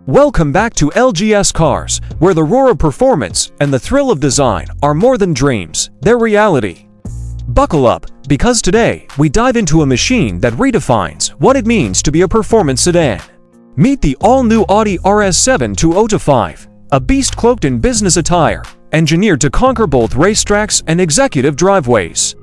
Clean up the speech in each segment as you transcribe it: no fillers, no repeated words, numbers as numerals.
Welcome back to LGS Cars, where the roar of performance and the thrill of design are more than dreams, they're reality. Buckle up, because today we dive into a machine that redefines what it means to be a performance sedan. Meet the all-new Audi RS7 205, a beast cloaked in business attire, engineered to conquer both racetracks and executive driveways.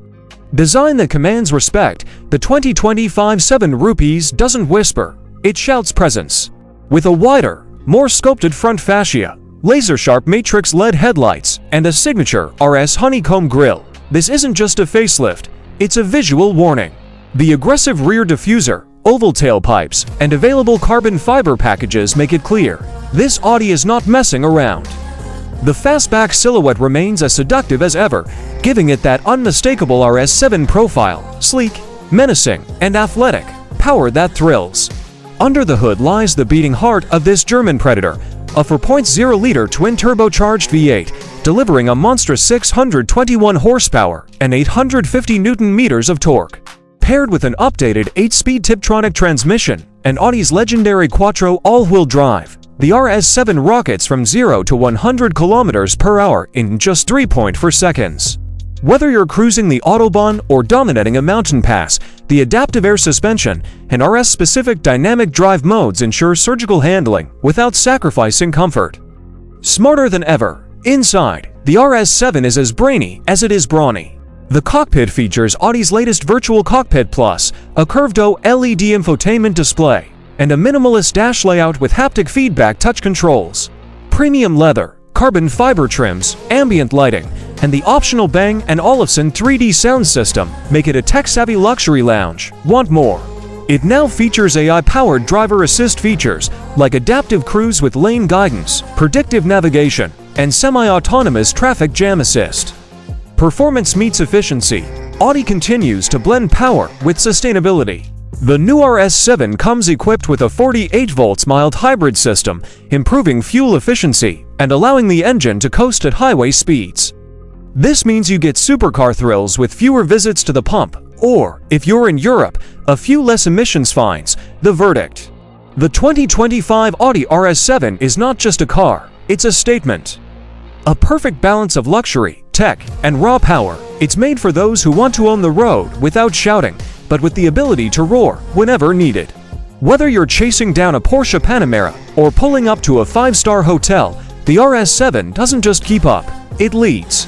Design that commands respect, the 2025 7 rupees doesn't whisper, it shouts presence. With a wider, more sculpted front fascia, laser-sharp matrix LED headlights, and a signature RS honeycomb grille, this isn't just a facelift, it's a visual warning. The aggressive rear diffuser, oval tailpipes, and available carbon fiber packages make it clear, this Audi is not messing around. The fastback silhouette remains as seductive as ever, giving it that unmistakable RS7 profile, sleek, menacing, and athletic, power that thrills. Under the hood lies the beating heart of this German predator, a 4.0-liter twin-turbocharged V8, delivering a monstrous 621 horsepower and 850 Nm of torque. Paired with an updated 8-speed Tiptronic transmission and Audi's legendary Quattro all-wheel drive, the RS7 rockets from 0 to 100 km/h in just 3.4 seconds. Whether you're cruising the Autobahn or dominating a mountain pass, the adaptive air suspension and RS-specific dynamic drive modes ensure surgical handling without sacrificing comfort. Smarter than ever, inside, the RS7 is as brainy as it is brawny. The cockpit features Audi's latest Virtual Cockpit Plus, a curved OLED infotainment display, and a minimalist dash layout with haptic feedback touch controls. Premium leather, carbon fiber trims, ambient lighting, and the optional Bang & Olufsen 3D sound system make it a tech-savvy luxury lounge. Want more? It now features AI-powered driver assist features like adaptive cruise with lane guidance, predictive navigation, and semi-autonomous traffic jam assist. Performance meets efficiency. Audi continues to blend power with sustainability. The new RS7 comes equipped with a 48-volt mild hybrid system, improving fuel efficiency and allowing the engine to coast at highway speeds. This means you get supercar thrills with fewer visits to the pump, or, if you're in Europe, a few less emissions fines. The verdict. The 2025 Audi RS7 is not just a car, it's a statement. A perfect balance of luxury, tech, and raw power. It's made for those who want to own the road without shouting, but with the ability to roar whenever needed. Whether you're chasing down a Porsche Panamera or pulling up to a 5-star hotel, the RS7 doesn't just keep up, it leads.